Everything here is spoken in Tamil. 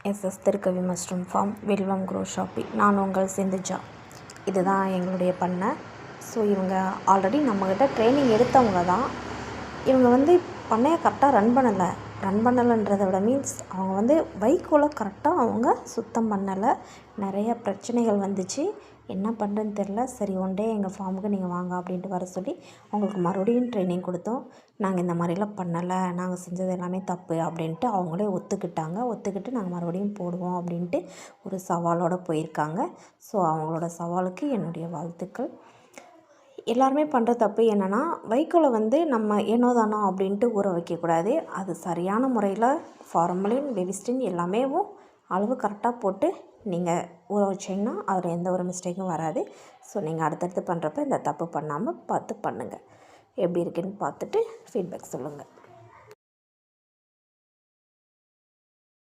எஸ்எஸ் திருக்கவி மஷ்ரூம் ஃபார்ம், வில்வம் க்ரோ ஷாப்பி. நான் உங்கள் சிந்துஜா. இதுதான் எங்களுடைய பண்ணை. ஸோ இவங்க ஆல்ரெடி நம்மக்கிட்ட ட்ரைனிங் எடுத்தவங்க தான். இவங்க பண்ணையை கரெக்டாக ரன் பண்ணலைன்றதை விட மீன்ஸ் அவங்க வைக்கோலை கரெக்டாக அவங்க சுத்தம் பண்ணலை. நிறைய பிரச்சனைகள் வந்துச்சு. என்ன பண்ணுறதுன்னு தெரில. சரி ஒன் டே எங்கள் ஃபார்முக்கு நீங்கள் வாங்க அப்படின்ட்டு வர சொல்லி அவங்களுக்கு மறுபடியும் ட்ரைனிங் கொடுத்தோம். நாங்கள் இந்த மாதிரிலாம் பண்ணலை, நாங்கள் செஞ்சது எல்லாமே தப்பு அப்படின்ட்டு அவங்களே ஒத்துக்கிட்டு நாங்கள் மறுபடியும் போடுவோம் அப்படின்ட்டு ஒரு சவாலோடு போயிருக்காங்க. ஸோ அவங்களோட சவாலுக்கு என்னுடைய வாழ்த்துக்கள். எல்லாருமே பண்ணுற தப்பு என்னென்னா, வைக்கோலை நம்ம ஏனோ தானோ அப்படின்ட்டு ஊற வைக்கக்கூடாது. அது சரியான முறையில் ஃபார்மலின், பெவிஸ்டின் எல்லாமே அளவு கரெக்டாக போட்டு நீங்கள் ஊற வச்சிங்கன்னா அதில் எந்த ஒரு மிஸ்டேக்கும் வராது. ஸோ நீங்கள் அடுத்தடுத்து பண்ணுறப்ப இந்த தப்பு பண்ணாமல் பார்த்து பண்ணுங்கள். எப்படி இருக்குன்னு பார்த்துட்டு ஃபீட்பேக் சொல்லுங்கள்.